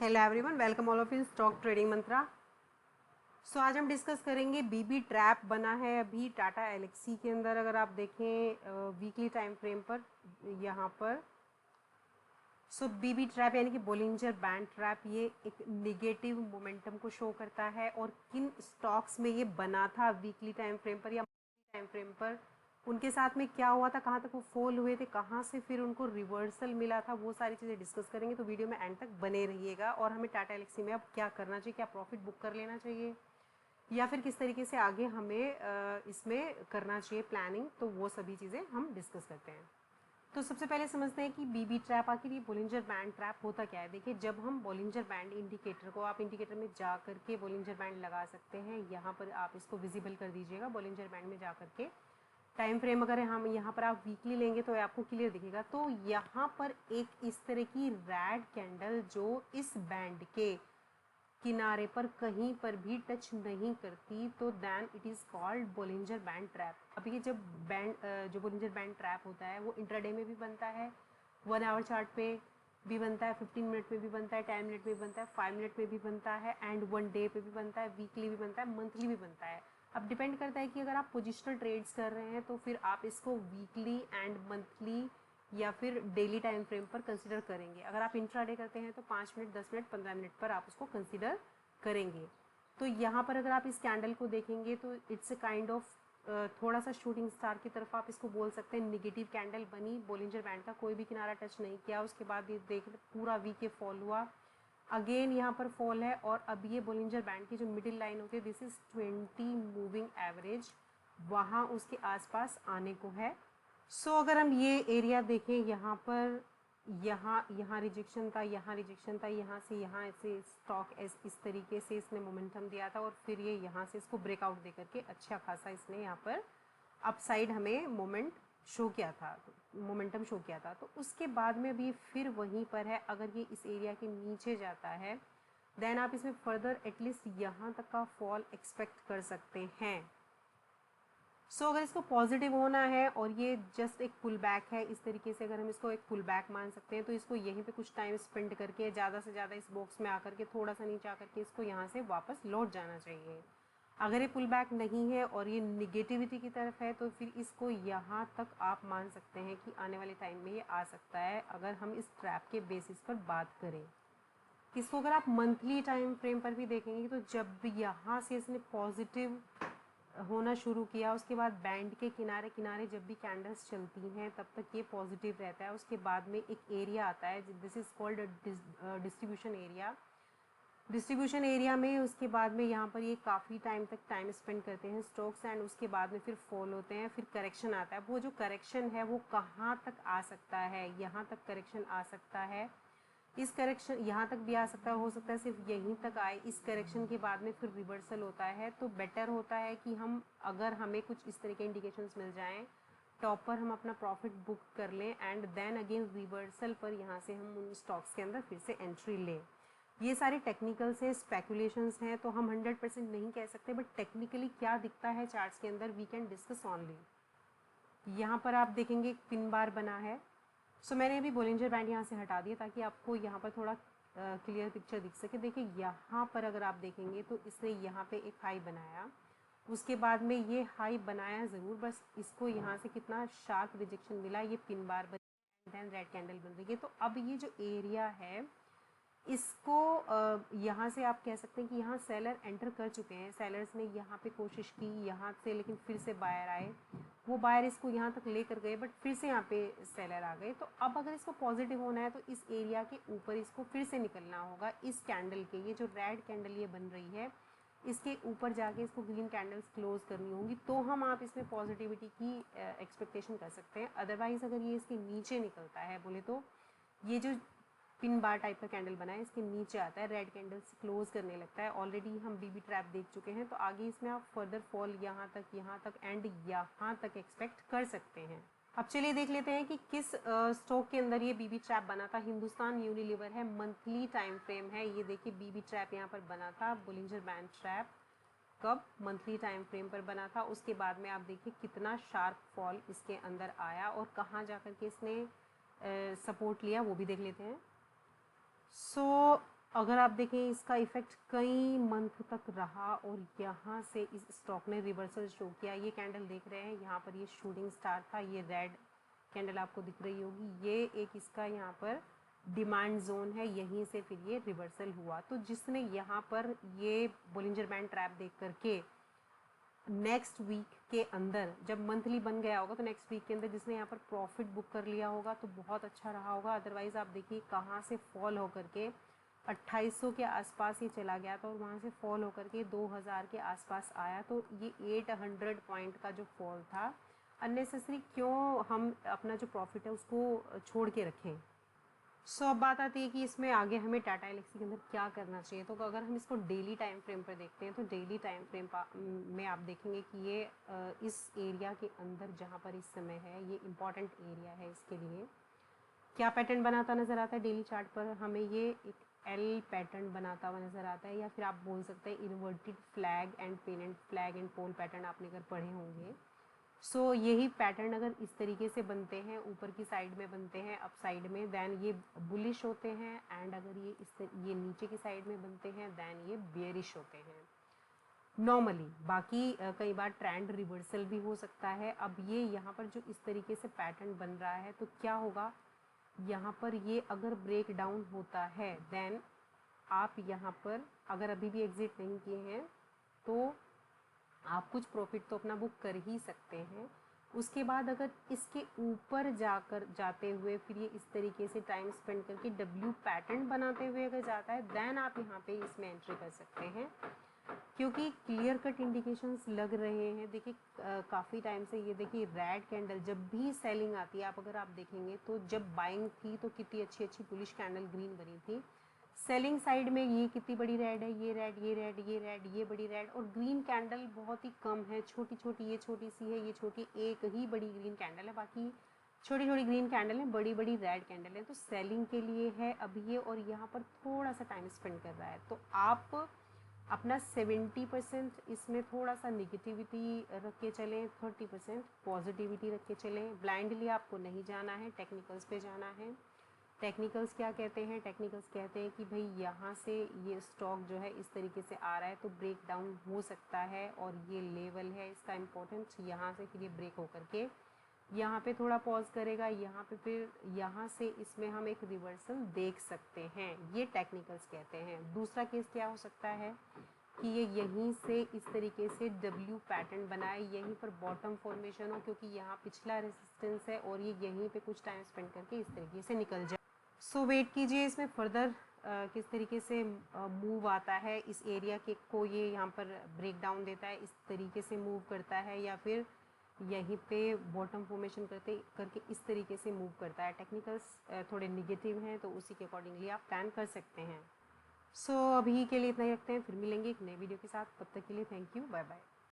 Hello everyone, welcome all of in stock trading mantra. So आज हम discuss करेंगे बीबी trap बना है अभी टाटा एलेक्सी के अंदर। अगर आप देखें वीकली टाइम फ्रेम पर यहाँ पर बीबी ट्रैप यानी कि बोलिंजर बैंड ट्रैप, ये एक निगेटिव मोमेंटम को शो करता है। और किन स्टॉक्स में ये बना था वीकली टाइम फ्रेम पर या मंथली टाइम फ्रेम पर, उनके साथ में क्या हुआ था, कहाँ तक वो फॉल हुए थे, कहाँ से फिर उनको रिवर्सल मिला था, वो सारी चीज़ें डिस्कस करेंगे। तो वीडियो में एंड तक बने रहिएगा। और हमें टाटा एलेक्सी में अब क्या करना चाहिए, क्या प्रॉफिट बुक कर लेना चाहिए या फिर किस तरीके से आगे हमें इसमें करना चाहिए प्लानिंग, तो वो सभी चीज़ें हम डिस्कस करते हैं। तो सबसे पहले समझते हैं कि बीबी ट्रैप, आखिर ये बोलिंजर बैंड ट्रैप होता क्या है। देखिए, जब हम बोलिंजर बैंड इंडिकेटर को, आप इंडिकेटर में जा करके बोलिंजर बैंड लगा सकते हैं। यहाँ पर आप इसको विजिबल कर दीजिएगा बोलिंजर बैंड में जा करके। टाइम फ्रेम अगर हम यहाँ पर आप वीकली लेंगे तो आपको क्लियर दिखेगा। तो यहाँ पर एक इस तरह की रेड कैंडल जो इस बैंड के किनारे पर कहीं पर भी टच नहीं करती, तो then it is called Bollinger band trap. अब ये जब जो बोलिंजर बैंड ट्रैप होता है वो इंट्राडे में भी बनता है, 1 आवर चार्ट पे भी बनता है, 15 मिनट में भी बनता है, 10 मिनट में भी बनता है, 5 मिनट में भी बनता है, एंड 1 डे पे भी बनता है, वीकली भी बनता है, मंथली भी बनता है। अब डिपेंड करता है कि अगर आप पोजिशनल ट्रेड्स कर रहे हैं तो फिर आप इसको वीकली एंड मंथली या फिर डेली टाइम फ्रेम पर कंसिडर करेंगे। अगर आप इंट्राडे करते हैं तो 5 मिनट, 10 मिनट, 15 मिनट पर आप उसको कंसिडर करेंगे। तो यहाँ पर अगर आप इस कैंडल को देखेंगे तो इट्स ए काइंड ऑफ थोड़ा सा शूटिंग स्टार की तरफ आप इसको बोल सकते हैं। निगेटिव कैंडल बनी, बोलिंजर बैंड का कोई भी किनारा टच नहीं किया, उसके बाद ये देख पूरा वीक के फॉल हुआ, अगेन यहाँ पर फॉल है। और अब ये बोलिंजर बैंड की जो मिडिल लाइन होती है, दिस इज 20 मूविंग एवरेज, वहाँ उसके आसपास आने को है। सो अगर हम ये एरिया देखें, यहाँ पर यहाँ रिजेक्शन था, यहाँ रिजेक्शन था, यहाँ से स्टॉक इस तरीके से इसने मोमेंटम दिया था और फिर ये यहाँ से इसको ब्रेकआउट दे करके अच्छा खासा इसने यहाँ पर अपसाइड हमें मोमेंटम शो किया था। तो उसके बाद में भी फिर वहीं पर है। अगर ये इस एरिया के नीचे जाता है देन आप इसमें फर्दर एटलीस्ट यहाँ तक का फॉल एक्सपेक्ट कर सकते हैं। अगर इसको पॉजिटिव होना है और ये जस्ट एक पुल बैक है, इस तरीके से अगर हम इसको एक पुल बैक मान सकते हैं, तो इसको यहीं पे कुछ टाइम स्पेंड करके ज़्यादा से ज़्यादा इस बॉक्स में आकर के थोड़ा सा नीचे आकर के इसको यहाँ से वापस लौट जाना चाहिए। अगर ये पुल बैक नहीं है और ये निगेटिविटी की तरफ है तो फिर इसको यहाँ तक आप मान सकते हैं कि आने वाले टाइम में ये आ सकता है, अगर हम इस ट्रैप के बेसिस पर बात करें। इसको अगर आप मंथली टाइम फ्रेम पर भी देखेंगे तो जब भी यहाँ से इसने पॉजिटिव होना शुरू किया, उसके बाद बैंड के किनारे किनारे जब भी कैंडल्स चलती हैं तब तक ये पॉजिटिव रहता है। उसके बाद में एक एरिया आता है, this is called distribution area. Distribution area में उसके बाद में यहाँ पर ये काफ़ी टाइम तक टाइम स्पेंड करते हैं स्टॉक्स, एंड उसके बाद में फिर फॉल होते हैं, फिर करेक्शन आता है। वो जो करेक्शन है वो कहाँ तक आ सकता है, यहाँ तक करेक्शन आ सकता है, इस करेक्शन यहाँ तक भी आ सकता है, हो सकता है सिर्फ यहीं तक आए। इस करेक्शन के बाद में फिर रिवर्सल होता है। तो बेटर होता है कि हम, अगर हमें कुछ इस तरह के इंडिकेशंस मिल जाएं, टॉप पर हम अपना प्रॉफिट बुक कर लें एंड देन अगेन रिवर्सल पर यहाँ से हम उन स्टॉक्स के अंदर फिर से एंट्री लें। ये सारे टेक्निकल्स हैं, स्पेकुलेशंस हैं, तो हम 100% नहीं कह सकते, बट टेक्निकली क्या दिखता है चार्ट्स के अंदर वी कैन डिस्कस ऑनली। यहाँ पर आप देखेंगे एक पिन बार बना है। मैंने अभी बोलिंजर बैंड यहाँ से हटा दिया ताकि आपको यहाँ पर थोड़ा क्लियर पिक्चर दिख सके। देखिए, यहाँ पर अगर आप देखेंगे तो इसने यहाँ पे एक हाई बनाया, उसके बाद में ये हाई बनाया ज़रूर, बस इसको यहाँ से कितना शार्प रिजेक्शन मिला, ये पिन बार बनी, देन रेड कैंडल बन रही है। तो अब ये जो एरिया है इसको यहाँ से आप कह सकते हैं कि यहाँ सेलर एंटर कर चुके हैं। सेलर्स ने यहाँ पे कोशिश की यहाँ से, लेकिन फिर से बायर आए, वो बायर इसको यहाँ तक लेकर गए, बट फिर से यहाँ पे सेलर आ गए। तो अब अगर इसको पॉजिटिव होना है तो इस एरिया के ऊपर इसको फिर से निकलना होगा। इस कैंडल के, ये जो रेड कैंडल ये बन रही है, इसके ऊपर जाके इसको ग्रीन कैंडल्स क्लोज करनी होंगी, तो हम आप इसमें पॉजिटिविटी की एक्सपेक्टेशन कर सकते हैं। अदरवाइज अगर ये इसके नीचे निकलता है, बोले तो ये जो पिन बार टाइप का कैंडल बना है इसके नीचे आता है, रेड कैंडल से क्लोज करने लगता है। ऑलरेडी हम बीबी ट्रैप देख चुके हैं, तो आगे इसमें आप फर्दर फॉल यहाँ तक एंड यहाँ तक एक्सपेक्ट कर सकते हैं। अब चलिए देख लेते हैं कि किस स्टॉक के अंदर ये बीबी ट्रैप बना था। हिंदुस्तान यूनिलीवर है, मंथली टाइम फ्रेम है। ये देखिए बीबी ट्रैप यहाँ पर बना था, बोलिंजर बैंड ट्रैप कब मंथली टाइम फ्रेम पर बना था। उसके बाद में आप देखिए कितना शार्प फॉल इसके अंदर आया और कहाँ जाकर के इसने सपोर्ट लिया, वो भी देख लेते हैं। अगर आप देखें इसका इफेक्ट कई मंथ तक रहा और यहाँ से इस स्टॉक ने रिवर्सल शो किया। ये कैंडल देख रहे हैं, यहाँ पर ये शूटिंग स्टार था, ये रेड कैंडल आपको दिख रही होगी, ये एक इसका यहाँ पर डिमांड जोन है, यहीं से फिर ये रिवर्सल हुआ। तो जिसने यहाँ पर ये बोलिंजर बैंड ट्रैप देख करके नेक्स्ट वीक के अंदर जब मंथली बन गया होगा तो नेक्स्ट वीक के अंदर जिसने यहाँ पर प्रॉफिट बुक कर लिया होगा तो बहुत अच्छा रहा होगा। अदरवाइज़ आप देखिए कहाँ से फॉल होकर के 2800 के आसपास ये चला गया था और वहाँ से फॉल होकर के 2000 के आसपास आया। तो ये 800 पॉइंट का जो फॉल था, अननेसेसरी क्यों हम अपना जो प्रॉफिट है उसको छोड़ के रखें। सो अब बात आती है कि इसमें आगे हमें टाटा एलेक्सी के अंदर क्या करना चाहिए। तो अगर हम इसको डेली टाइम फ्रेम पर देखते हैं तो डेली टाइम फ्रेम में आप देखेंगे कि ये इस एरिया के अंदर जहाँ पर इस समय है ये इम्पॉर्टेंट एरिया है। इसके लिए क्या पैटर्न बनाता नज़र आता है डेली चार्ट पर, हमें ये एक एल पैटर्न बनाता हुआ नज़र आता है, या फिर आप बोल सकते हैं inverted flag and pennant flag and pole pattern आपने अगर पढ़े होंगे। सो यही पैटर्न अगर इस तरीके से बनते हैं, ऊपर की साइड में बनते हैं अप साइड में, देन ये बुलिश होते हैं। एंड अगर ये नीचे की साइड में बनते हैं देन ये बेयरिश होते हैं नॉर्मली। बाकी कई बार ट्रेंड रिवर्सल भी हो सकता है। अब ये यहाँ पर जो इस तरीके से पैटर्न बन रहा है तो क्या होगा, यहाँ पर ये अगर ब्रेक डाउन होता है देन आप यहाँ पर अगर अभी भी एग्जिट नहीं किए हैं तो आप कुछ प्रॉफिट तो अपना बुक कर ही सकते हैं। उसके बाद अगर इसके ऊपर जाते हुए फिर ये इस तरीके से टाइम स्पेंड करके डब्ल्यू पैटर्न बनाते हुए अगर जाता है देन आप यहाँ पे इसमें एंट्री कर सकते हैं, क्योंकि क्लियर कट इंडिकेशंस लग रहे हैं। देखिए काफ़ी टाइम से ये देखिए रेड कैंडल जब भी सेलिंग आती है, आप देखेंगे तो जब बाइंग थी तो कितनी अच्छी अच्छी बुलिश कैंडल ग्रीन बनी थी। सेलिंग साइड में ये कितनी बड़ी रेड है, ये रेड, ये रेड, ये रेड, ये बड़ी रेड, और ग्रीन कैंडल बहुत ही कम है, छोटी छोटी, ये छोटी सी है, ये छोटी, एक ही बड़ी ग्रीन कैंडल है, बाकी छोटी छोटी ग्रीन कैंडल है, बड़ी बड़ी रेड कैंडल है। तो सेलिंग के लिए है अब ये, और यहाँ पर थोड़ा सा टाइम स्पेंड कर रहा है। तो आप अपना 70% इसमें थोड़ा सा निगेटिविटी रख के चलें, 30% पॉजिटिविटी रख के चलें। ब्लाइंडली आपको नहीं जाना है, टेक्निकल्स पे जाना है। टेक्निकल्स क्या कहते हैं, टेक्निकल्स कहते हैं कि भाई यहाँ से ये स्टॉक जो है इस तरीके से आ रहा है तो ब्रेक डाउन हो सकता है, और ये लेवल है इसका इम्पोर्टेंट, यहाँ से फिर ये ब्रेक होकर के यहाँ पे थोड़ा पॉज करेगा, यहाँ पे फिर यहाँ से इसमें हम एक रिवर्सल देख सकते हैं। ये टेक्निकल्स कहते हैं। दूसरा केस क्या हो सकता है कि ये यहीं से इस तरीके से डब्ल्यू पैटर्न बनाए, यहीं पर बॉटम फॉर्मेशन हो, क्योंकि यहाँ पिछला रेजिस्टेंस है और ये यहीं पे कुछ टाइम स्पेंड करके इस तरीके से निकल जाए। सो वेट कीजिए इसमें फर्दर किस तरीके से मूव आता है। इस एरिया के को ये यहाँ पर ब्रेक डाउन देता है, इस तरीके से मूव करता है, या फिर यहीं पे बॉटम फॉर्मेशन करके इस तरीके से मूव करता है। टेक्निकल्स थोड़े निगेटिव हैं तो उसी के अकॉर्डिंगली आप प्लान कर सकते हैं। सो अभी के लिए इतना ही रखते हैं, फिर मिलेंगे एक नए वीडियो के साथ। तब तक के लिए थैंक यू, बाय बाय।